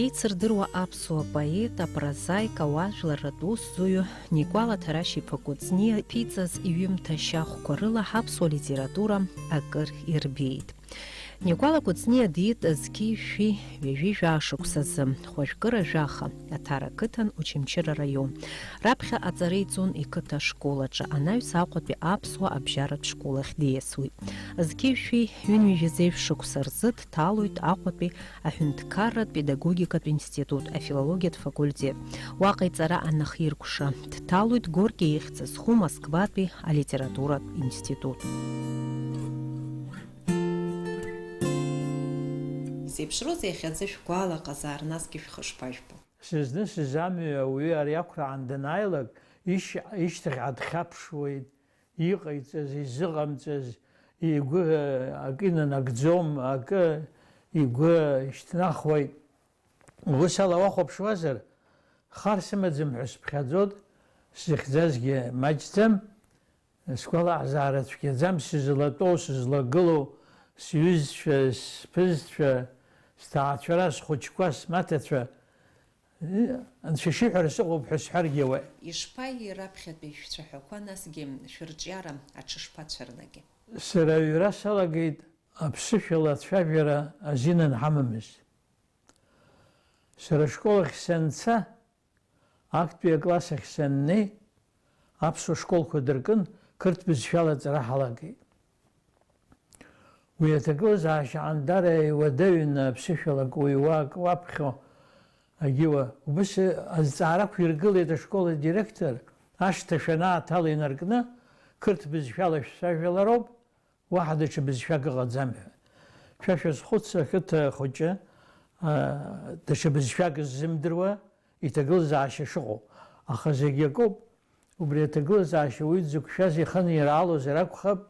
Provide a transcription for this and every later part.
Еицырдыруа аԥсуа поет, апрозаик, ауаажәларратә усзуҩы Никәала Ҭарашь-иԥа Кәыҵниа иԥиҵаз иҩымҭа шьахәқәа рыла ҳаԥсуа литература акыр ирбеит. Никәала Кәыҵниа диит зқьи-шәи ҩажәи жәашықәсазы, хәажәкыра жәаха, Аҭара қыҭан Очамчыра раион. Раԥхьа аҵара иҵон иқыҭа ашколаҿы, анаҩс Аҟәатәи аԥсуа абжьаратә школахь диасуеит. Зқьи-шәи ҩынҩажәи шықәса рзы дҭалоит Аҟәатәи аҳәынҭқарратә педагогикатә институт, афилологиатә факультет. Уаҟа иҵара анахиркәша, дҭалоит Горки ихьӡ зху Москватәи алитературатә институт. Зеиԥшроузеи иахьазы шәгәалаҟазаара, насгьы шәхы шԥажәбо? Сызнысыз амҩа ауаҩы ари ақәраан данааилак, ишьҭахь дхьаԥшуеит, иҟаиҵаз, изыҟамҵаз, игәы акы инанагӡом, акы игәы ишьҭнахуеит. Ус ала уахәаԥшуазар, хар сымаӡам ҳәа сыԥхьаӡоит, сзыхьӡазгьы маҷӡам, сгәалаҟазаара цәгьаӡам, сызлатәоу, сызлагылоу, сҩызцәа, сԥызцәа, сҭаацәара, схәыҷқәа, смаҭацәа, анцәа шиҳәара сыҟоуп ҳәа сҳәаргьы ауеит. Ишԥаиеи раԥхьатәи шәцәаҳәақәа, насгьы шәырҿиара аҽышԥацәырнаги? Сара аҩра салагеит аԥсышәала ацәажәара азинан ҳамамызт. Сара ашколахь санца, актәи аклассахь саннеи, аԥсуа школқәа дыркын, қырҭ бызшәала аҵара ҳалагеит. Уи аҭагылазаашьа ҟандара иуадаҩны аԥсышәалак уиуак уаԥхьо агьиуа. Убыс азҵаарақәа иргылеит ашкол адиректор, ашҭа шәанааҭала инаркны, қырҭ бызшәала шәцәажәалароуп, уаҳа даҽа бызшәак ыҟаӡам ҳәа. Шәа шәазхәыц ақыҭа хәыҷы даҽа бызшәак ззымдыруа иҭагылазаашьа шыҟоу. Аха зегьы акоуп, убри аҭагылазаашьа уи дзықәшәаз иханираалозар акәхап,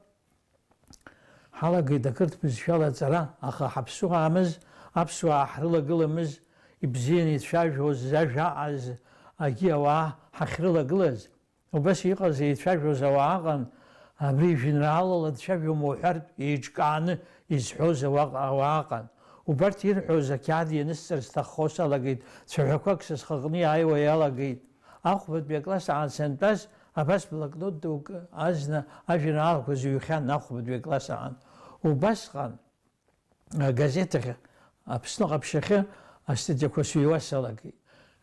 ҳалагеит ақырҭ бызшәала аҵара, аха ҳаԥсуаамыз, аԥсуаа ҳрылагыламыз, ибзианы ицәажәоз, зажәа аҟаз, агьи ауаа ҳахьрылагылаз. Убас иҟаз еицәажәоз ауаа ҟан, абри жәеинраалала дцәажәома уҳәартә еиҿкааны изҳәоз ауаа ҟан. Убарҭ ирҳәоз ақьаад ианысҵар сҭаххо салагеит, цәаҳәақәак сысхаҟны иааиуа иалагеит. Ахәбатәи акласс аан сантәаз, абас блокнот дук азна ажәеинраалақәа зыҩхьан ахәбатәи акласс аан. Убасҟан газетахь Аԥсны ҟаԥшьахьы астатиақәа сҩуа салагеит.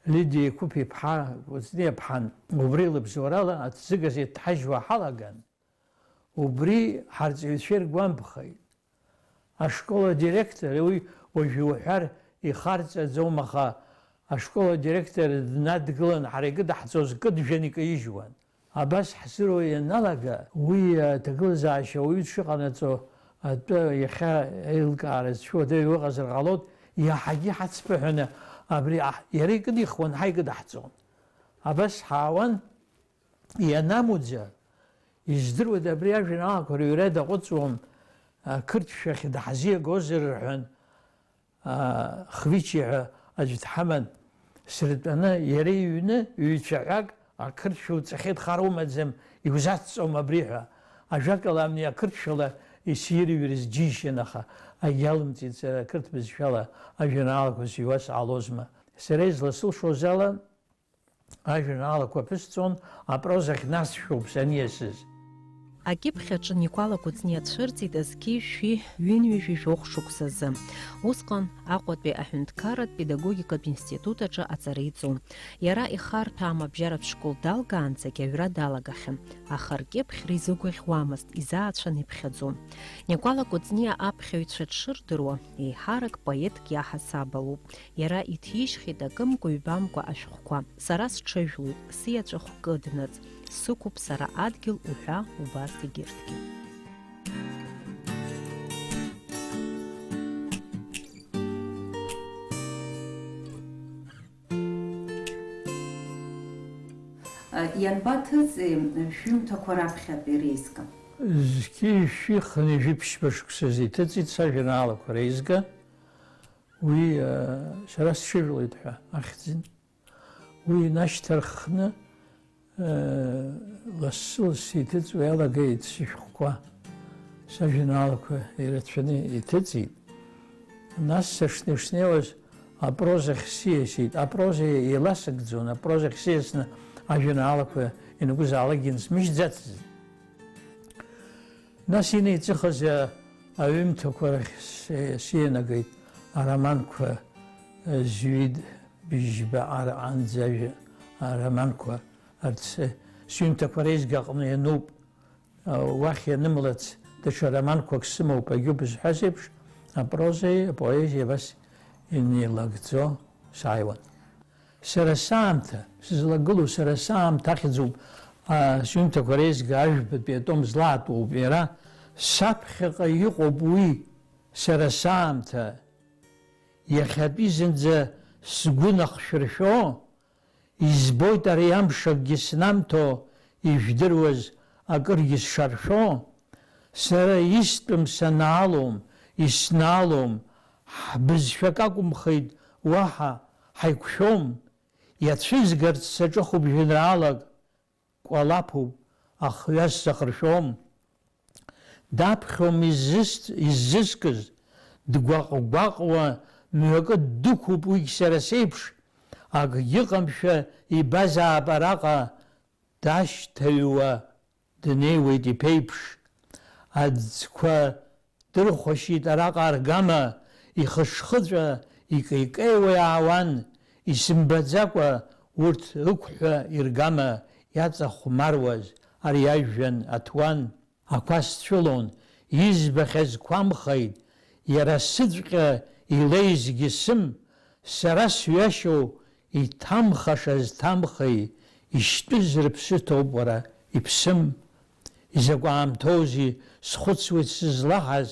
Лидиа Кәыԥ-иԥҳа, Кәыҵниа-ԥҳан, убри лыбзоурала аҭӡыгазеҭ дҳажьуа ҳалаган, убри ҳарҵаҩцәа иргәамԥхеит. Ашкол адиректор, уи уажәы уҳәар ихарҵаӡом, аха ашкол адиректор днадгылан ҳара икыдаҳҵоз кыджәан икаижьуан. Абас ҳзыруа ианалага, уи аҭагылазаашьа ауаҩы дшыҟанаҵо атәы иахьа еилкаара зшәуадаҩ ыҟазар ҟалоит, иаҳагьы ҳацԥыҳәаны абри иара икыдихуан, ҳа икыдаҳҵон. Абас ҳаауан, ианамуӡа, издыруада абри ажәеинраалақәа рыҩра даҟәыҵуам, қырҭ шәахь даҳзиагозар рҳәан, Хвичи ҳәа аӡә дҳаман, сыртәаны иара иҩны ҩ-цәаҳәак ақырҭ шәуҵахьеит, хар умаӡам, иузацҵом абри ҳәа. Ажәакала амни ақырҭшәала исирҩрыз џьишьан, аха агьалымҵит сара ақырҭ бызшәала ажәеинраалақәа сҩуа сҟалозма. Сара изласылшоз ала ажәеинраалақәа ԥысҵон, апрозахь насшәоуп саниасыз. Акьыԥхьаҿы Никәала Кәыҵниа дцәырҵит зқьи-шәи ҩынҩажәи жәохә шықәсазы. Усҟан Аҟәатәи аҳәынҭқарратә педагогикатә институт аҿы аҵара иҵон. Иара ихарҭәаам абжьаратә школ далгаанӡагьы аҩра далагахьан, аха ркьыԥхьра изыгәаӷьуамызт, изаацәаны иԥхьаӡон. Никәала Кәыҵниа аԥхьаҩцәа дшырдыруа, еиҳарак поетк иаҳасабалуп. Иара иҭижьхьеит акымкәа-ҩбамкәа ашәҟәқәа. Сара сҽыжәлоит, сиаҵәахә кыднаҵ, сықәуп сара адгьыл уҳәа убас егьырҭгьы. Ианбаҭыҵи шәҩымҭақәа раԥхьатәи реизга? Зқьи-шәи хынҩажәи ԥшьба шықәсазы иҭыҵит сажәеинраалақәа реизга. Уи сара сҽыжәлоит ҳәа ахьӡын. Уи инашьҭарххны лассы-лассы иҭыҵуа иалагеит сышәҟәқәа, сажәеинраалақәа ирацәаны иҭыҵит. Нас сышнеиуаз апроза хсиасит, апроза иласыгӡон, апроза хсиасны ажәеинраалақәа ианакәызаалакгьы нсмыжьӡацызт. Нас инеиҵыхыз аҩымҭақәа рахь сианагеит, ароманқәа зҩит быжьба анӡа ароманқәа сҩымҭақәа реизга аҟны иануп, уахь ианымлац даҽа романқәак сымоуп егьу бызҳәаз еиԥш, апрозеи апоезиеи абас инеилагӡо сааиуан. Сара саамҭа, сызлагылоу сара саамҭа ахьӡуп, сҩымҭақәа реизга ажәбатәи атом злаатуоуп иара, саԥхьаҟа иҟоуп уи сара саамҭа. Иахьатәи зынӡа сгәы нахшәыршәо, избоит ари амш акгьы снамҭо, ижәдыруаз акыргьы сшаршәо, сара истәым санаалом, иснаалом, ҳбызшәак акәымхеит уаҳа ҳаиқәшәом, иацәызгарц саҿыхуп жәеинраалак, кәалаԥуп, ахҩа сзахыршәом. Даԥхьом иззыскыз, дгәаҟ-гәаҟуа мҩакы дықәуп уигь сара сеиԥш, акгьы ыҟамшәа ибазаап араҟа, дашьҭаҩуа днеиуеит иԥеиԥш. Аӡқәа дырхәашьит араҟа аргама, ихышхыҵәа икеикеиуа иаауан, исымбаӡакәа урҭ ықәҳәа иргама, иаҵахәмаруаз ари ажәҩан аҭуан. Ақәа сцәылон, избахьаз қәамхеит, иара сыҵәҟьа илеизгьы сым, сара сҩашьоу иҭамхашаз ҭамхеи, ишьтәыз рыԥсы ҭоуп уара иԥсым. Изакә аамҭоузеи схәыцуеит сызлаҳаз,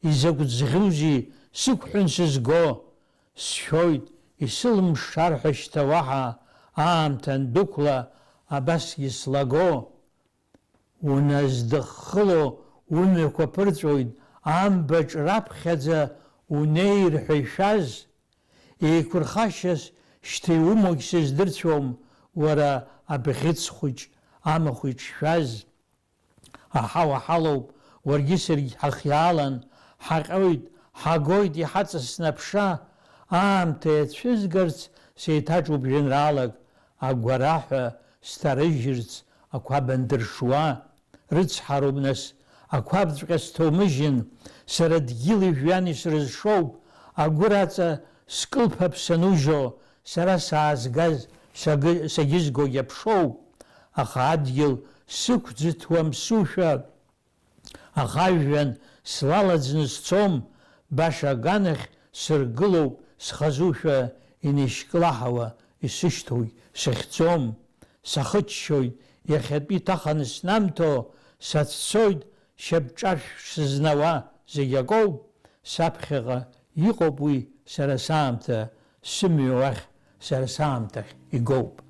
изакә ӡӷьузеи сықәҳәын сызго, сшәоит исылмшар ҳәа шьҭа уаҳа, аамҭа андәықәла абасгьы слаго. Уназдыххыло умҩақәа ԥырҵәоит, амбаҿ раԥхьаӡа унеир ҳәа ишәаз, еиқәырхашьас шьҭа иумоугь сыздырцәом, уара абӷьыц хәыҷ, амахә иҿшәаз. Аҳауа ҳалоуп, уаргьы саргьы ҳахиаалан, ҳаҟьоит, ҳагоит иҳаҵасны аԥша, аамҭа иацәызгарц сеиҭаҿуп жәеинраалак, агәараҳәа сҭарыжьырц ақәаб андыршуа. Рыцҳароуп нас, ақәабҵәҟьа сҭоумыжьын, сара дгьыли жәҩани срызшоуп, агәыр аҵа скылԥап санужьо, сара саазгаз сагьызгогь аԥшоуп. Аха адгьыл сықәӡыҭуам сушәа, аха ажәҩан слалаӡны сцом, баша аганахь сыргылоуп схазушәа, инишьклаҳауа исышьҭоугь сахьӡом. Сахыччоит, иахьатәи ҭаханы снамҭо, сацәцоит шьапҿаршә сызнауа, зегь акоуп, саԥхьаҟа иҟоуп уи сара саамҭа, сымҩа уахь сара саамҭахь игоуп.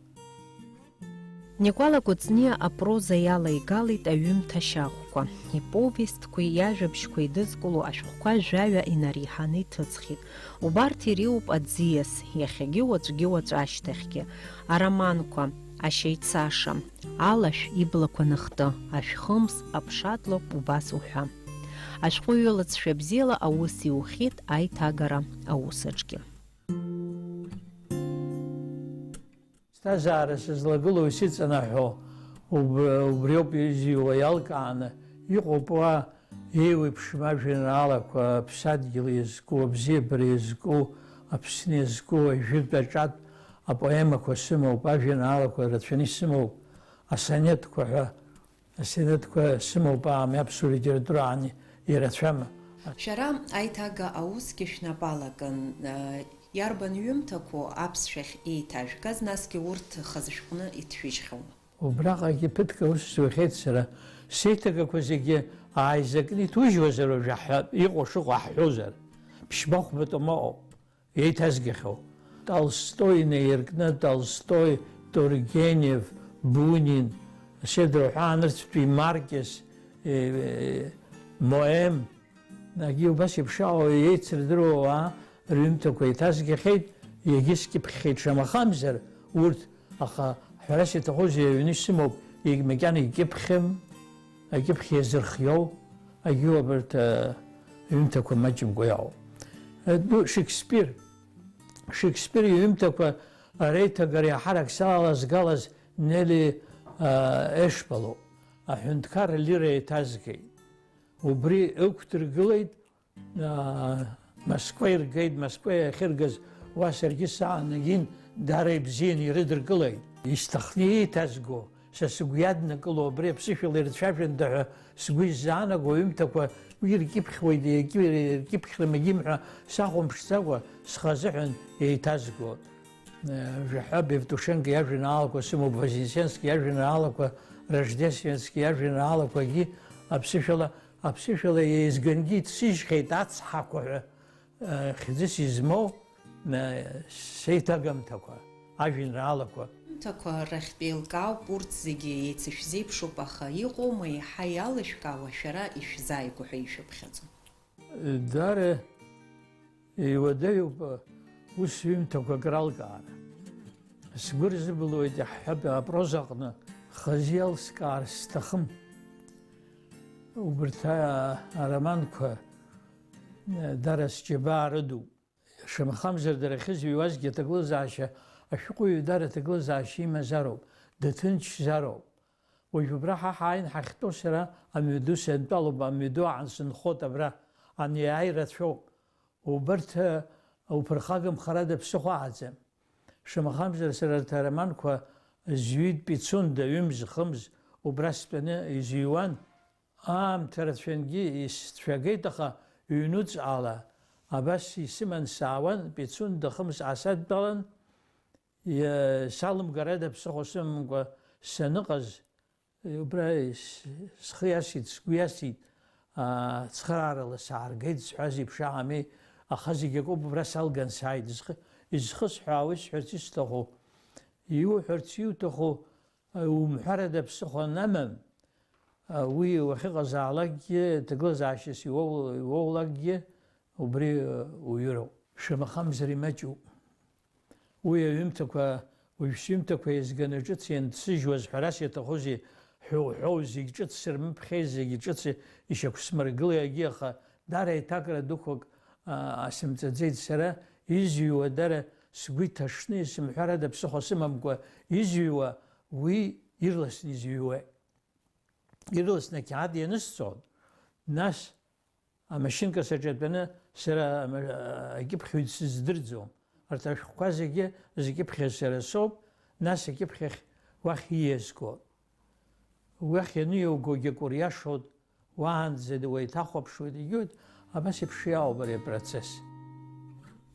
Никәала Кәыҵниа апроза иалаигалеит аҩымҭа шьахәқәа. Иповестқәеи иажәабжьқәеи идызкыло ашәҟәқәа жәаҩа инареиҳаны иҭыҵхьеит. Убарҭ иреиуоуп аӡиас, иахьагьы уаҵәгьы уаҵәы ашьҭахьгьы. Ароманқәа, ашьаицаша, алашә иблақәа ныхты, ашәхымс, аԥшатлоуп убас уҳәа. Ашәҟәыҩҩы лыҵшәа бзиала аус иухьеит аиҭагара аусаҿгьы. Сҭазаара сызлагылоу исыҵанаҳәо, убриоуп изиуа иалкааны, иҟоуп уа еиуеиԥшым ажәеинраалақәа, аԥсадгьыл иазку, абзиабара иазку, Аԥсны иазку, ажәытә аҿатә апоемақәа сымоуп, ажәеинраалақәа рацәаны исымоуп, асонетқәа ҳәа, асонетқәа сымоуп, аԥсуа литератураан ирацәама. Шәара аиҭага аусгьы шәнапалакын, иарбан ҩымҭақәоу аԥсшәахь еиҭажәгаз, насгьы урҭ хазышәҟны иҭшәыжьхьоума? Убраҟагьы ԥыҭк аус сзухьеит сара, сеиҭагақәа зегьы ааизакны иҭужьуазар уажәы иҟоу шыҟоу ҳҳәозар, ԥшьбахәба томоуп, еиҭазгахьоу. Толстой инаиркны, Толстой, Тургенев, Бунин, Седроҳәан, рыцәтәи Маркес, Моем, агьи убас иԥшаауа еицырдыруа рҩымҭақәа еиҭазгахьеит, иагьыскьыԥхьеит шамахамзар, урҭ, аха ҳәарас иҭахузеи аҩны исымоуп, макьана икьыԥхьым, акьыԥхь иазырхиоу, агьи абарҭ аҩымҭақәа маҷымкәа иаауп. Шекспир Шекспир иҩымҭақәа реиҭагара иаҳарак салазгалаз Нели Ешпалоуп, аҳәынҭқар лира еиҭазгеит. Убри ықәдыргылеит, Москва иргеит, Москва иахьыргаз уа саргьы саанагин дара ибзианы ирыдыркылеит. Исҭахны еиҭазго, са сгәы иаднакыло абри аԥсышәала ирцәажәанда ҳәа сгәы изаанаго аҩымҭақәа иркьыԥхьуеит, иркьыԥхьрым егьимҳәа сахәамԥшӡакәа схазыҳәан еиҭазго. Жаҳәаб Евтушенко иажәеинраалақәа сымоуп, Вознесенски иажәеинраалақәа, Рождественски иажәеинраалақәагьы аԥсышәала еизгангьы ицсыжьхьеит ацҳақәа ҳәа хьӡыс измоу сеиҭагамҭақәа, ажәеинраалақәа. Аҩымҭақәа рахьтә еилкаауп, урҭ зегьы еицышәзеиԥшуп, аха иҟоума иаҳа иалышәкаауа шәара ишәзааигәо ҳәа ишәыԥхьаӡо? Дара иуадаҩуп ус ҩымҭақәак ралкаара. Сгәы рзыбылуеит иаҳҳәап апрозаҟны хазы иалскаар сҭахым. Убырҭ ароманқәа дара сџьабаа рыдуп. Шамахамзар дара ахьызҩуазгьы аҭагылазаашьа, ашәҟәыҩҩы дара аҭагылазаашьа имазароуп, даҭынчзароуп. Уажә убра ҳааин ҳахьтәоу сара амҩаду сантәалоуп, амҩаду аан сынхоит абра, ани ааирацәоуп. Убарҭ уԥырхагамхарада ԥсыхәааӡам. Шамахамзар сара арҭ ароманқәа зҩит Пицунда, ҩымз, хымз, убра стәаны изҩуан. Аамҭа рацәангьы исцәагеит, аха ҩнуҵҟала абас исыман саауан, Пицунда, хымз аасадтәалан, салымгарада ԥсыхәа сымамкәа саныҟаз, убра схы иасит, сгәы иасит, цхыраарала сааргеит зҳәаз иԥшаами, аха зегьы акоуп, убра салган сааит. Изхысҳәаауеит сҳәарц исҭаху, иуҳәарц иуҭаху умҳәарада ԥсыхәа намам. Уи уахьыҟазаалакгьы, ҭагылазаашьас иуоулакгьы, убри уҩыроуп. Шамахамзар имаҷуп. Уи аҩымҭақәа, уажә сҩымҭақәа еизганы ҿыц ианҭсыжьуаз ҳәарас иаҭахузеи, ҳәоу зегь ҿыц сырмыԥхьеи, зегь ҿыц ишьақәсмыргылеи, аха дара еиҭакра дуқәак асымҵаӡеит сара, изҩуа дара сгәы иҭашны исымҳәарада ԥсыхәа сымамкәа изҩуа, уи ирласны изҩуеит. Ирласны ақьаад ианысҵон, нас амашьынка саҿатәаны сара акьыԥхьҩы сыздырӡом. Арҭ ашәҟәқәа зегьы зкьыԥхьа сара соуп, нас акьыԥхьахь уахь ииазгон. Уахь ианыиаугогьы акуриашоит, уаанӡа уеиҭахәаԥшуеит, егьоит, абас еиԥш иаауп ари апроцесс.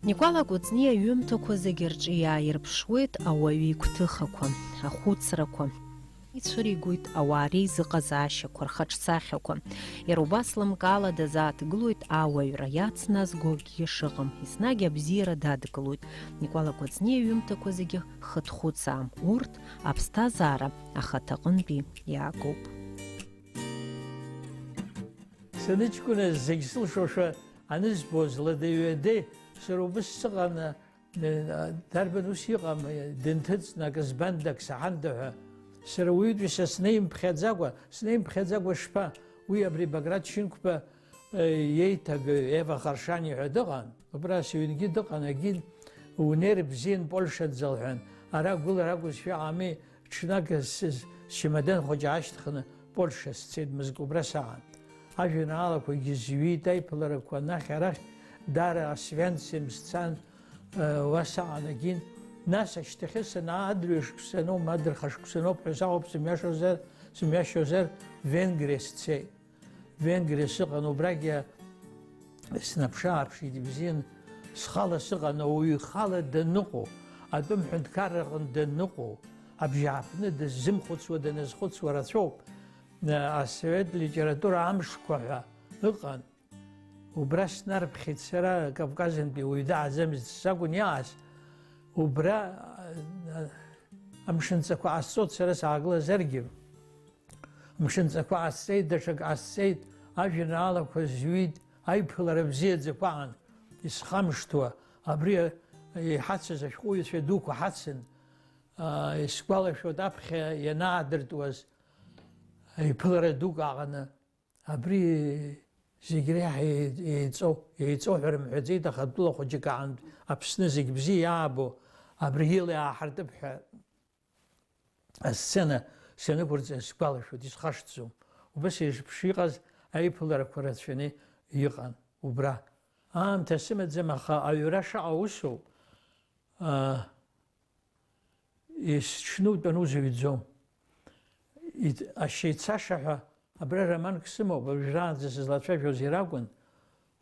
Никәала Кәыҵниа аҩымҭақәа зегьы рҿы иааирԥшуеит ауаҩы игәҭыхақәа, ахәыцрақәа. Ицәыригоит ауаа реизыҟазаашьақәа, рхаҿсахьақәа. Иара убас лымкаала дазааҭгылоит ауаҩра иацназгогьы шыҟам, еснагь абзиара дадгылоит. Никәала Кәыҵниа аҩымҭақәа зегьы хыҭхәыцаам, урҭ аԥсҭазаара ахаҭаҟынтәи иаагоуп. Саныҷкәыназ зегь сылшошәа анызбоз ладеи-ҩадеи, сара убыс сыҟан, дарбан ус иҟам, дынҭыҵны акызбандак саҳанда ҳәа. Сара уаҩытәыҩса снеимԥхьаӡакәа шԥа, уи абри Баграт Шьынқәба иеиҭагаҩ Ева Харшани ҳәа дыҟан, убра сыҩнгьы дыҟан, агьы унеир бзиан Польша дзалҳәан, ара гәылара акәызшәа ами, ҽнак счамадан хәыҷы аашьҭыхны Польша сцеит, мызк убра саан. Ажәеинраалақәагьы зҩит, аиԥыларақәа анахь-арахь, дара асвянцем сцан, уа саан агьын. Нас ашьҭахьы санаа адырҩашықәсаноуп, адырхашықәсаноуп ҳәа саҟоуп сымҩашьозар Венгриа сцеит. Венгриа сыҟан, убрагьы снаԥшы-ааԥшит ибзиан, схала сыҟан, ауаҩы ихала даныҟоу, атәым ҳәынҭқарраҟны даныҟоу, абжьааԥны дыззымхәыцуа, даназхәыцуа рацәоуп. Асовет литература амшқәа ҳәа ыҟан. Убра снарԥхьеит сара Кавказынтәи уаҩ дааӡамызт сакәын иааз. Убра амшынҵақәа ҟасҵоит сара саагылазаргьы. Амшынҵақәа ҟасҵеит, даҽак ҟасҵеит, ажәеинраалақәа зҩит, аиԥылара бзиаӡақәа аан, исхамышҭуа, абри иҳацыз ашәҟәыҩҩцәа дуқәа ҳацын, исгәалашәоит аԥхьа ианаадыртуаз, аиԥылара дук аҟаны, абри зегь реиҳа еиҵоуҳәара мҳәаӡеит, аха атәыла хәыҷык аҟнытә Аԥсны зегь бзиа иаабо абри ила иааҳартып ҳәа асцена санықәырҵа сгәалашәоит, исхашҭӡом. Убас шиҟаз аиԥыларақәа рацәаны иҟан убра. Аамҭа сымаӡам, аха аҩра шаҟа усоуп. Исҽнутәан узыҩӡом. Ашьеицаша ҳәа абра романк сымоуп, абжьраанӡа сызлацәажәоз иракәын.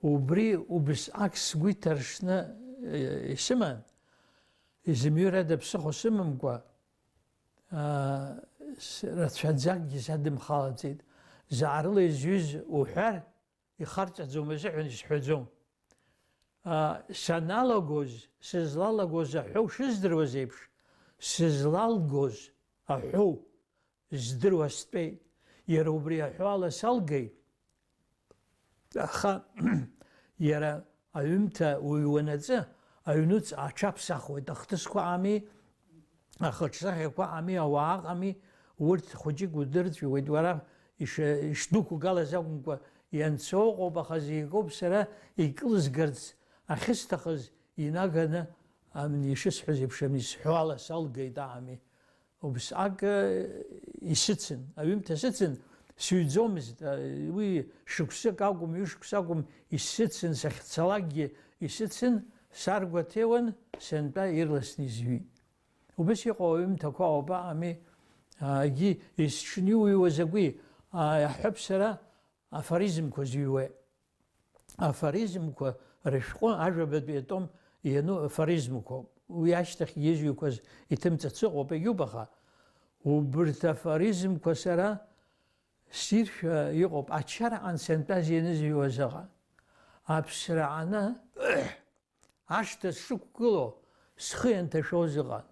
Убри убысҟак сгәы иҭаршны исыман, изымҩырада ԥсыхәа сымамкәа, рацәаӡакгьы садымхалаӡеит. Заарыла изҩыз уҳәар, ихарҵаӡом азыҳәан исҳәаӡом. Саналагоз, сызлалагоз аҳәоу шыздыруаз еиԥш, сызлалгоз аҳәоу здыруа стәеит. Иара убри аҳәо ала салгеит. Аха иара аҩымҭа уанаҵы, аҩнуҵ аҽаԥсахуеит, ахҭысқәа ами, ахаҿсахьақәа ами, ауаа ҟами, урҭ хәыҷык удырҵәиуеит. Уара ишдәықәгалаз акәымкәа ианцо ыҟоуп, аха зегоуп сара икылзгарц ахьысҭахыз инаганы ишысҳәаз еиԥш исҳәо ала салгеит аами. Убысҟак исыцын, аҩымҭа сыцын, сыҩӡомызт. Уи шықәсык акәым, ҩышықәса акәым, исыцын, сахьцалакгьы исыцын, саргәаҭеиуан, сантәа ирласны изҩит. Убас иҟоу аҩымҭақәа ауп аами. Егьи есҽны иуҩуаз агәи, аҳәап сара афоризмқәа зыҩуеит. Афоризмқәа рышәҟәы ажәабатәи атом иану афоризмқәоуп. Уи ашьҭахь изҩқәаз иҭымҵац ыҟоуп, егьуп, аха убырҭ афоризмқәа сара ссиршәа иҟоуп. Ачараҟан сантәаз ианызҩуаз аҟа. Аԥсраҟаны ашҭа сшықәгыло схы ианҭашәоз ыҟан.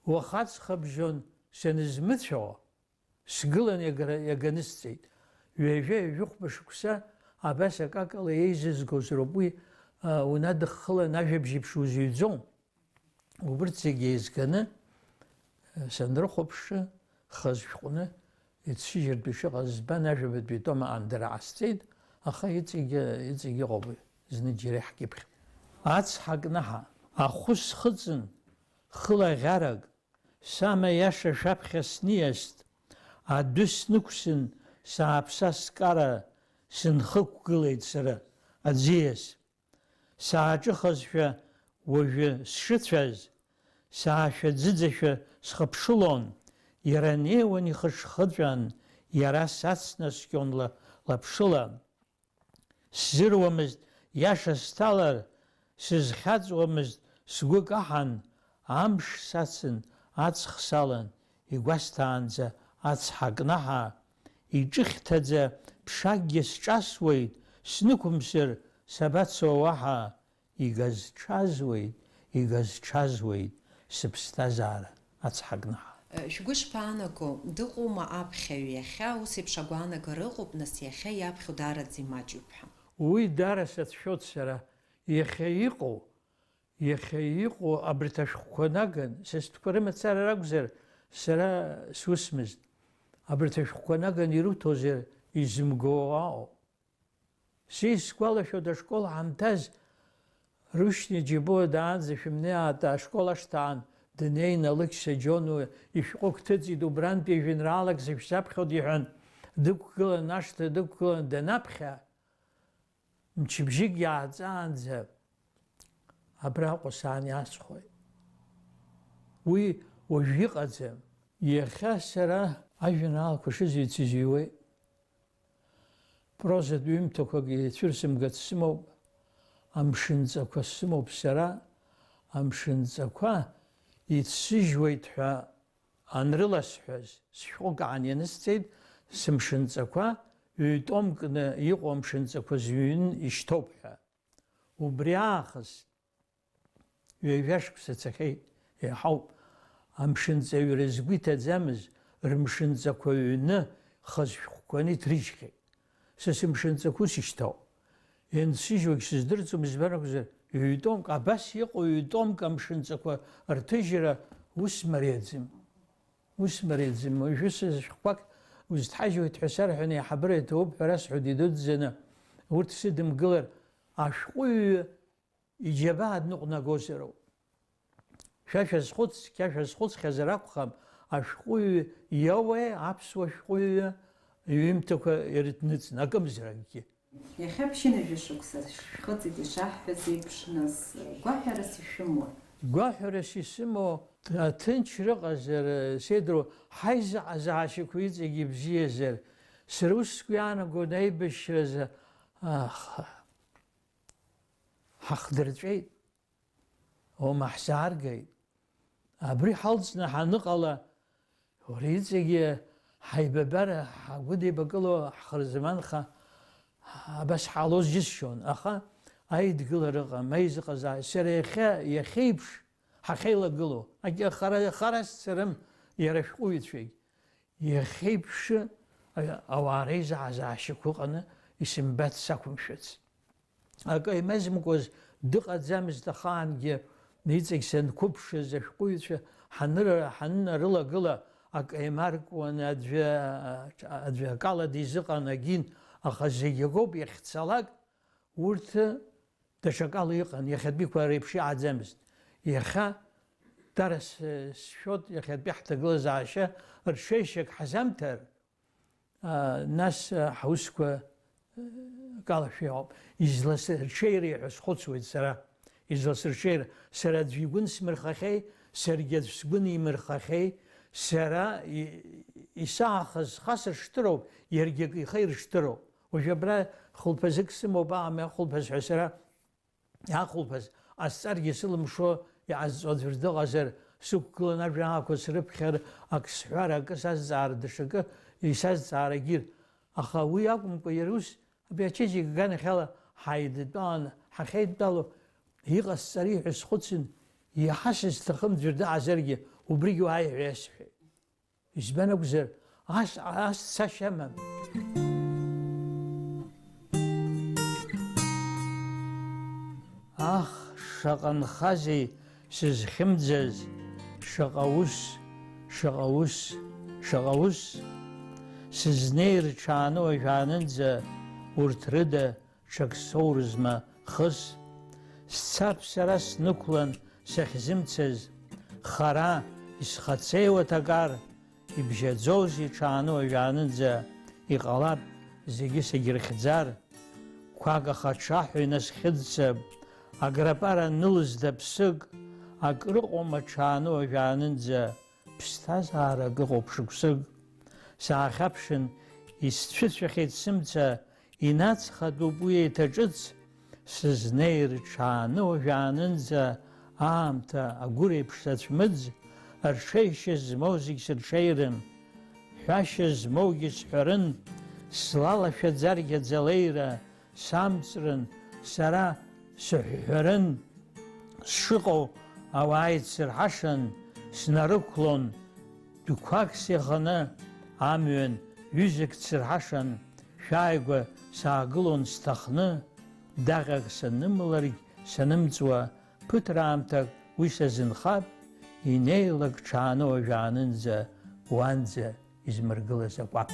Уахаҵхабжьон санызмыцәо сгылан иаганысҵеит. Ҩажәа-ҩажәихәба шықәса абас акакала еизызгоз роуп. Уи унадыххылан ажәабжь еиԥш узыҩӡом. Убырҭ зегь еизганы санрыхәаԥшы, хаз шәҟәны ицәыжьыртә ишыҟаз збан, ажәабатәи том аандара ҟасҵеит, аха иҵегь ыҟоуп зны џьара иаҳкьыԥхьуп. Ацҳа кнаҳа, ахәы схыҵын, хыла ӷьарак, сама иаша шәаԥхьа сниаст, адәы снықәсын, сааԥса скара, сынхықәгылеит сара аӡиас. Сааҿыхазшәа уажәы сшыцәаз, саашәаӡыӡашәа схыԥшылон, иара неуан ихышхыҵәан, иара сацнаскьон лаԥшыла. Сзыруамызт иаша сҭалар, сызхьаҵуамызт сгәы каҳан, амш сацын, аҵх салан, игәасҭаанӡа ацҳа кнаҳа, иҿыхьҭаӡа ԥшакгьы сҿасуеит, снықәымсыр сабацо уаҳа, игазҽазуеит сыԥсҭазаара ацҳа кнаҳа. Шәгәы шԥаанаго, дыҟоума аԥхьаҩ иахьа, ус еиԥш агәаанагара ыҟоуп, нас иахьа иаԥхьо даараӡа имаҷуп ҳәа? Уи даара сацәшәоит сара. Иахьа иҟоу абарҭ ашәҟәқәа наган, са стәқәа рымацара ракәзар, сара сусмызт. Абарҭ ашәҟәқәа наган ируҭозар изымго ауп. Сгәалашәоит ашкол ҳамҭаз Рушьни Џьибо даанӡа шәымнеиаата ашкол ашҭаан днеины Алықьса Џьону ишәҟәык ҭыҵит, убрантәи ажәеинраалак зышәсаԥхьоит иҳәан, дықәгылан ашҭа дықәгылан данаԥхьа, мчыбжьык иааҵаанӡа абраҟа саан иасхәоит. Уи уажә иҟаӡам. Иахьа сара ажәеинраалақәа шызҩыц изыҩуеит. Прозатә ҩымҭақәакгьы цәырсымгац сымоуп, амшынҵақәа сымоуп сара. Амшынҵақәа ицсыжьуеит ҳәа анрыласҳәаз сшәҟәык аан ианысҵеит, сымшынҵақәа ҩ-томкны иҟоу амшынҵақәа зҩны ишьҭоуп ҳәа. Убри аахыс ҩажәа-шықәса цахьеит, иаҳауп. Амшынҵаҩра згәы иҭаӡамыз рымшынҵақәа ҩны хаз шәҟәқәаны иҭрыжьхьеит. Са сымшынҵақәа ус ишьҭоуп. Иансыжьуагь сыздырӡом, избан акәзар, ҩ-томк, абас иҟоу ҩ-томк амшынҵақәа рҭыжьра ус мариаӡам. Уажәы шәҟәқәак узҭҳажьуеит ҳәа сарҳәаны иаҳабыра иҭоуп ҳәа расҳәоит идуӡӡаны. урҭ сыдымгылар, ашәҟәыҩҩы иџьабаа дныҟәнагозароуп. Шәашәазхәыцхьазар акәхап, ашәҟәыҩҩы иауеи аԥсуа шәҟәыҩҩы иҩымҭақәа ирыҭныҵны, акымзаракгьы. Иахьа ԥшьынажәа шықәса шәхыҵит ишаҳҳәаз еиԥш, нас гәаҳәарас ишәымоу? Гәаҳәарас исымоу ҭынч рыҟазар, сеидроу, ҳаизыҟазаашьақәа иҵегьы ибзиазар, сара ус сгәы иаанаго аибашьразы ҳахдырҵәеит, ома ҳзааргеит. Абри ҳалҵны ҳаныҟала, уара иҵегьы ҳаибабара ҳагәыдеибакыло ҳхырзаманха абас ҳҟалоз џьысшьон, аха аидгылара ыҟам, аизыҟазаашьа. Сара иахьеиԥш ҳахьеилагыло, хара сцарым иара ашәҟәыҩҩцәагь. Иахьеиԥш ауаа реизыҟазаашьақәа ыҟаны исымбац сақәымшәац. Акы имазымкуаз дыҟаӡамызт ахаангьы, иҵегь санқәыԥшыз ашәҟәыҩҩцәа ҳанынарылагыла, акаимаркуан, аӡәы акала дизыҟан агин, аха зегьы акоуп иахьцалак, урҭ даҽакала иҟан, иахьатәиқәа реиԥш иааӡамызт. Иахьа дара сшәот, иахьатәи ҳҭагылазаашьа ршеишьак ҳазамҭар, нас ҳусқәа калашәа изласырҽеира иҳәа схәыцуеит сара. Изласырҽеира, сара аӡәы игәы нсмырхахьеи, саргьы аӡәы сгәы нимырхахьеи, сара исаахаз хасыршҭыроуп, иаргьы ихы иршҭыроуп. Уажәы абра хәылԥазык сымоуп, аамҭа ахәылԥаз ҳәа сара ахәылԥаз ҟасҵаргьы сылымшо иҟазҵо аӡәыр дыҟазар, сықәгылан ажәаҟақәа срыԥхьар, ак сҳәар, акы сазҵаар, даҽакы исазҵаарагьы. Аха уи акәымкәа иара ус ачеиџьыка аганахьала ҳаидтәалан, ҳахьеидтәало иҟасҵари ҳәа схәыцын, иаҳасыз сҭахым ӡәыр дыҟазаргьы, убригьы уааиҳәа иасҳәеит. Избан акәзар, ас цашьа амам. Ах, шаҟа нхазеи сызхьымӡаз, шаҟа ус, сызнеир ҽааны уажәаанынӡа, урҭ рыда ҽак соурызма хыс, сцап сара снықәлан сахьзымцаз, хара исхацеиуа ҭакар, ибжьаӡоузеи ҽааны уажәаанынӡа, иҟалап зегьы сагьырхьӡар, қәак ахаҽаҳәа инасхьыӡцап, аграпара нылзда ԥсык, ак рыҟоума ҽааны уажәаанынӡа, ԥсҭазаарак ыҟоуп шықәсык. Саахьаԥшын, исцәыцәахьеит сымца, инацхатәуп уи еиҭаҿыц, сызнеир ҽааны уажәаанынӡа, аамҭа агәыр еиԥш сацәмыӡ, ршеишьа змоу зегь сырҽеирын, ҳәашьа змоугьы сҳәарын, слалашәаӡаргьы аӡалеира, самҵрын, сара сыҳәҳәарын, сшыҟоу ауаа ицырҳашан, снарықәлон, дәқәак сеиханы, амҩан ҩызак цырҳашан, шәааигәа саагылон сҭахны, даҟьак санымларгь санымҵуа, ԥыҭраамҭак уи сазынхап, инеилак ҽааны уажәаанынӡа, уанӡа измыргылаз акәак.